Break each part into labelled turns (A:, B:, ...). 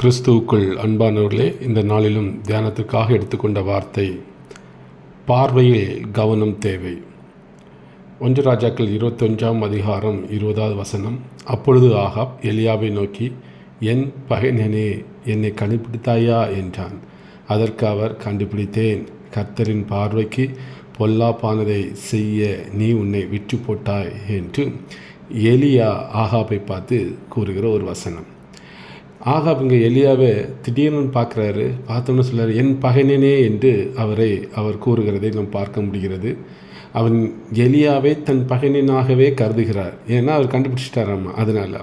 A: கிறிஸ்துவுக்குள் அன்பானவர்களே, இந்த நாளிலும் தியானத்துக்காக எடுத்துக்கொண்ட வார்த்தை, பார்வையில் கவனம் தேவை. 1 ராஜாக்கள் 21 அதிகாரம் 20வது வசனம். அப்பொழுது ஆகாப் எலியாவை நோக்கி, என் பகைஞனே, என்னை கண்டுபிடித்தாயா என்றான். அதற்கு அவர், கண்டுபிடித்தேன். கர்த்தரின் பார்வைக்கு பொல்லாப்பானதை செய்ய நீ உன்னை விற்று போட்டாய் என்று எலியா ஆகாபை பார்த்து கூறுகிற ஒரு வசனம். ஆகாப் இங்கே எலியாவை திடீர்னு பார்க்குறாரு. பார்த்தோன்னு சொல்கிறார், என் பகைஞனே என்று அவர் கூறுகிறதை நாம் பார்க்க முடிகிறது. அவன் எலியாவை தன் பகைஞனாகவே கருதுகிறார். ஏன்னா அவர் கண்டுபிடிச்சிட்டாராம்மா, அதனால்.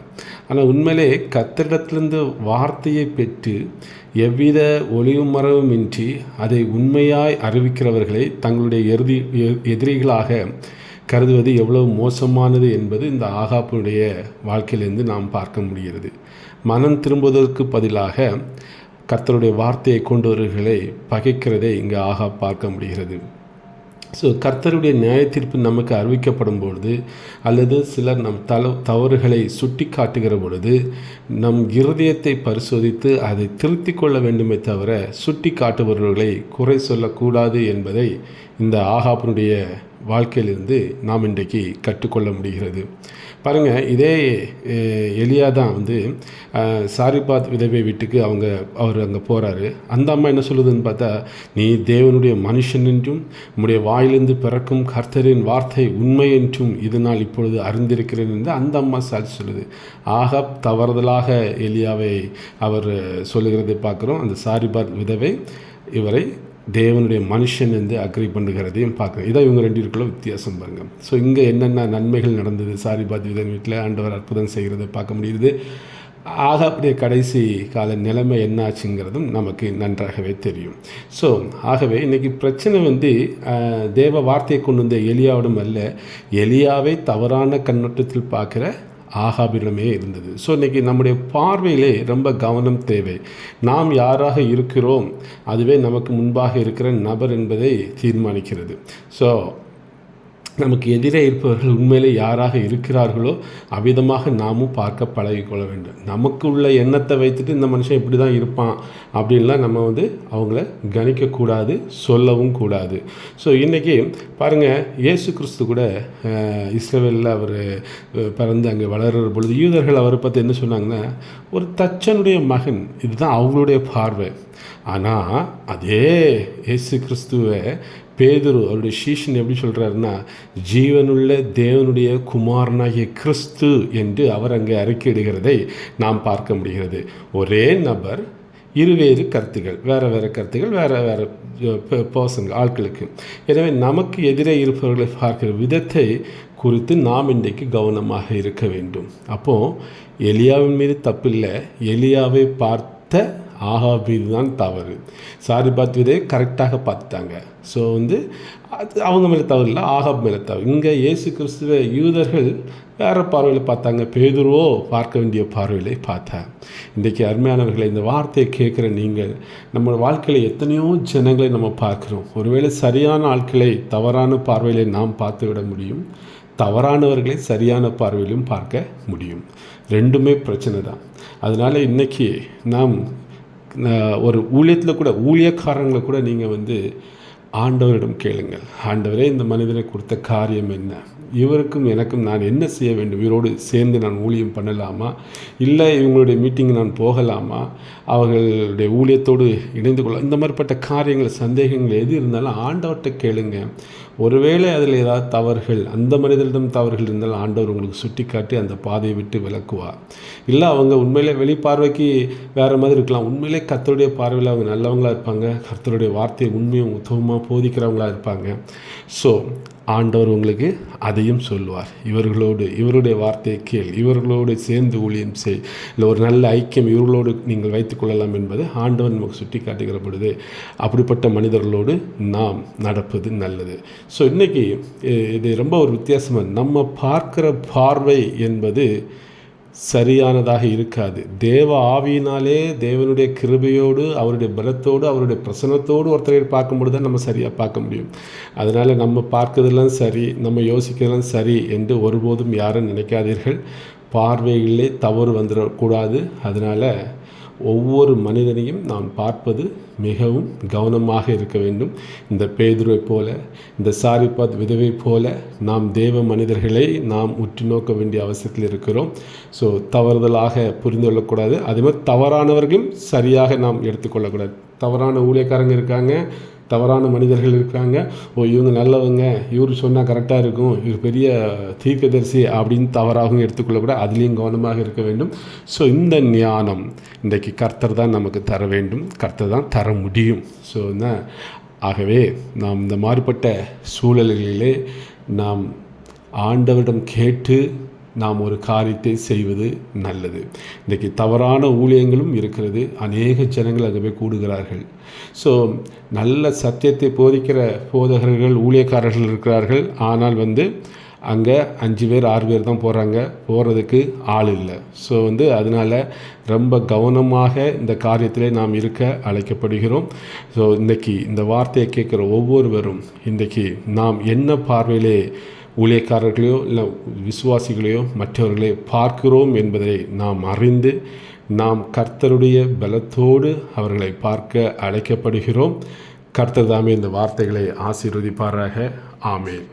A: ஆனால் உண்மையிலே கர்த்தரிடத்திலிருந்து வார்த்தையை பெற்று எவ்வித ஒளிவு மறைவுமின்றி அதை உண்மையாய் அறிவிக்கிறவர்களை தங்களுடைய எதிரிகளாக கருதுவது எவ்வளவு மோசமானது என்பது இந்த ஆகாப்புடைய வாழ்க்கையிலிருந்து நாம் பார்க்க முடிகிறது. மனம் திரும்புவதற்கு பதிலாக கர்த்தருடைய வார்த்தையை கொண்டவர்களை பகைக்கிறதை இங்கே ஆகாப் பார்க்க முடிகிறது. ஸோ கர்த்தருடைய நியாய தீர்ப்பு நமக்கு அறிவிக்கப்படும் பொழுது, அல்லது சிலர் நம் தவறுகளை சுட்டி காட்டுகிற பொழுது, நம் இருதயத்தை பரிசோதித்து அதை திருத்தி கொள்ள வேண்டுமே தவிர சுட்டி காட்டுபவர்களை குறை சொல்லக்கூடாது என்பதை இந்த ஆகாப்பினுடைய வாழ்க்கையிலிருந்து நாம் இன்றைக்கு கற்றுக்கொள்ள முடிகிறது. பாருங்கள், இதே எலியா தான் சாரிபாத் விதவை வீட்டுக்கு அவர் அங்கே போகிறாரு. அந்த அம்மா என்ன சொல்லுதுன்னு பார்த்தா, நீ தேவனுடைய மனுஷன் என்றும் உம்முடைய வாயிலிருந்து பிறக்கும் கர்த்தரின் வார்த்தை உண்மை என்றும் இதனால் இப்பொழுது அறிந்திருக்கிறேன் என்று அந்த அம்மா சாட்சி சொல்லுது. ஆகாப் தவறுதலாக எலியாவை அவர் சொல்லுகிறதை பார்க்குறோம். அந்த சாரிபாத் விதவை இவரை தேவனுடைய மனுஷன் என்று அக்ரி பண்ணுகிறதையும் பார்க்குறேன். இதான் இவங்க ரெண்டிற்குள்ள வித்தியாசம் பாருங்கள். ஸோ இங்கே என்னென்ன நன்மைகள் நடந்தது, சாரிபாத் விதவை வீட்டில் ஆண்டவர் அற்புதம் செய்கிறதை பார்க்க முடியுது. ஆகாப்புடைய கடைசி கால நிலைமை என்னாச்சுங்கிறதும் நமக்கு நன்றாகவே தெரியும். ஸோ ஆகவே இன்றைக்கி பிரச்சனை தேவ வார்த்தையை கொண்டு வந்த எலியாவிடம் அல்ல, எலியாவை தவறான கண்ணோட்டத்தில் பார்க்குற ஆகாபிடமே இருந்தது. ஸோ இன்றைக்கி நம்முடைய பார்வையிலே ரொம்ப கவனம் தேவை. நாம் யாராக இருக்கிறோம், அதுவே நமக்கு முன்பாக இருக்கிற நபர் என்பதை தீர்மானிக்கிறது. ஸோ நமக்கு எதிரே இருப்பவர்கள் உண்மையிலே யாராக இருக்கிறார்களோ அவ்விதமாக நாமும் பார்க்க பழகிக்கொள்ள வேண்டும். நமக்கு உள்ள எண்ணத்தை வைத்துட்டு இந்த மனுஷன் இப்படி தான் இருப்பான் அப்படின்லாம் நம்ம அவங்கள கணிக்கக்கூடாது, சொல்லவும் கூடாது. ஸோ இன்றைக்கி பாருங்கள், இயேசு கிறிஸ்து கூட இஸ்ரவேலில் அவர் பிறந்து அங்கே வளர்கிற பொழுது யூதர்கள் அவரை பற்றி என்ன சொன்னாங்கன்னா, ஒரு தச்சனுடைய மகன், இதுதான் அவங்களுடைய பார்வை. ஆனால் அதே இயேசு கிறிஸ்துவை பேதுரு அவருடைய சீஷன் எப்படி சொல்கிறாருன்னா, ஜீவனுள்ள தேவனுடைய குமாரனாகிய கிறிஸ்து என்று அவர் அங்கே அறிக்கையிடுகிறதை நாம் பார்க்க முடிகிறது. ஒரே நபர், இருவேறு கருத்துகள், வேறு கருத்துகள், வேறு பர்சன்கள், ஆட்களுக்கு. எனவே நமக்கு எதிரே இருப்பவர்களை பார்க்கிற விதத்தை குறித்து நாம் இன்றைக்கு கவனமாக இருக்க வேண்டும். அப்போது எலியாவின் மீது தப்பில்லை, எலியாவை பார்த்த ஆகாப் மீது தான் தவறு. சாரிபாத் விதையை கரெக்டாக பார்த்துட்டாங்க. ஸோ அது அவங்க மேலே தவறு இல்லை, ஆகாப் மேலே தவறு. இங்கே இயேசு கிறிஸ்துவை யூதர்கள் வேறு பார்வையில் பார்த்தாங்க, பேதுருவோ பார்க்க வேண்டிய பார்வையிலே பார்த்தாங்க. இன்றைக்கி அருமையானவர்களை, இந்த வார்த்தையை கேட்குற நீங்கள், நம்ம வாழ்க்கையில் எத்தனையோ ஜனங்களை நம்ம பார்க்குறோம். ஒருவேளை சரியான ஆட்களை தவறான பார்வையிலே நாம் பார்த்து விட முடியும், தவறானவர்களை சரியான பார்வையிலும் பார்க்க முடியும். ரெண்டுமே பிரச்சனை தான். அதனால் இன்றைக்கி நாம் ஒரு ஊழியத்தில் கூட, ஊழியக்காரங்களை கூட நீங்கள் ஆண்டவரிடம் கேளுங்கள், ஆண்டவரே இந்த மனிதனை கொடுத்த காரியம் என்ன, இவருக்கும் எனக்கும் நான் என்ன செய்ய வேண்டும், இவரோடு சேர்ந்து நான் ஊழியம் பண்ணலாமா, இல்லை இவங்களுடைய மீட்டிங் நான் போகலாமா, அவர்களுடைய ஊழியத்தோடு இணைந்து கொள்ள, இந்த மாதிரிப்பட்ட காரியங்கள், சந்தேகங்கள் எது இருந்தாலும் ஆண்டவர்கிட்ட கேளுங்க. ஒருவேளை அதில் ஏதாவது தவறுகள், அந்த மனிதனிடம் தவறுகள் இருந்தாலும் ஆண்டவர் உங்களுக்கு சுட்டி காட்டி அந்த பாதையை விட்டு விலக்குவார். இல்லை அவங்க உண்மையிலே வெளிப்பார்வைக்கு வேறு மாதிரி இருக்கலாம், உண்மையிலே கர்த்தருடைய பார்வையில் அவங்க நல்லவங்களாக இருப்பாங்க, கர்த்தருடைய வார்த்தையை உண்மையும் உத்தமமாக போதிக்கிறவங்களாக இருப்பாங்க. ஸோ ஆண்டவர் உங்களுக்கு அதையும் சொல்லுவார். இவருடைய வார்த்தையை கேள், இவர்களோடு சேர்ந்து ஊழியம் செய், இல்லை ஒரு நல்ல ஐக்கியம் இவர்களோடு நீங்கள் வைத்துக்கொள்ளலாம் என்பது ஆண்டவர் நமக்கு சுட்டி காட்டுகிற பொழுது அப்படிப்பட்ட மனிதர்களோடு நாம் நடப்பது நல்லது. ஸோ இன்றைக்கி இது ரொம்ப ஒரு வித்தியாசமாக, நம்ம பார்க்குற பார்வை என்பது சரியானதாக இருக்காது. தேவ ஆவியினாலே, தேவனுடைய கிருபையோடு, அவருடைய பலத்தோடு, அவருடைய பிரசன்னத்தோடு ஒருத்தரை பார்க்கும்போது தான் நம்ம சரியாக பார்க்க முடியும். அதனால் நம்ம பார்க்கறதெல்லாம் சரி, நம்ம யோசிக்கிறதெல்லாம் சரி என்று ஒருபோதும் யாரும் நினைக்காதீர்கள். பார்வையிலே தவறு வந்துடக்கூடாது. அதனால் ஒவ்வொரு மனிதனையும் நாம் பார்ப்பது மிகவும் கவனமாக இருக்க வேண்டும். இந்த பேதுருவை போல, இந்த சாரிபாத் விதவை போல நாம் தேவ மனிதர்களை நாம் உற்று நோக்க வேண்டிய அவசியத்தில் இருக்கிறோம். ஸோ தவறுதலாக புரிந்து கொள்ளக்கூடாது. அதே மாதிரி தவறானவர்களும் சரியாக நாம் எடுத்துக்கொள்ளக்கூடாது. தவறான ஊழியக்காரங்க இருக்காங்க, தவறான மனிதர்கள் இருக்காங்க. இவங்க நல்லவங்க, இவர் சொன்னால் கரெக்டாக இருக்கும், இவர் பெரிய தீர்க்கதரிசி அப்படின்னு தவறாகவும் எடுத்துக்கொள்ளக்கூடாது. அதுலேயும் கவனமாக இருக்க வேண்டும். ஸோ இந்த ஞானம் இன்றைக்கு கர்த்தர் தான் நமக்கு தர வேண்டும், கர்த்தர் தான் தர முடியும். ஸோ ஆகவே நாம் இந்த மாறுபட்ட சூழல்களிலே நாம் ஆண்டவரிடம் கேட்டு நாம் ஒரு காரியத்தை செய்வது நல்லது. இன்றைக்கி தவறான ஊழியங்களும் இருக்கிறது. அநேக ஜனங்கள் அங்கே போய் கூடுகிறார்கள். ஸோ நல்ல சத்தியத்தை போதிக்கிற போதகர்கள், ஊழியக்காரர்கள் இருக்கிறார்கள். ஆனால் அங்கே 5 பேர் 6 பேர் தான் போகிறதுக்கு ஆள் இல்லை. ஸோ அதனால் ரொம்ப கவனமாக இந்த காரியத்திலே நாம் இருக்க அழைக்கப்படுகிறோம். ஸோ இன்றைக்கி இந்த வார்த்தையை கேட்குற ஒவ்வொருவரும் இன்றைக்கி நாம் என்ன பார்வையிலே ஊழியக்காரர்களையோ இல்லை விசுவாசிகளையோ மற்றவர்களே பார்க்கிறோம் என்பதை நாம் அறிந்து நாம் கர்த்தருடைய பலத்தோடு அவர்களை பார்க்க அழைக்கப்படுகிறோம். கர்த்தர் தாமே இந்த வார்த்தைகளை ஆசீர்வதிப்பாராக. ஆமென்.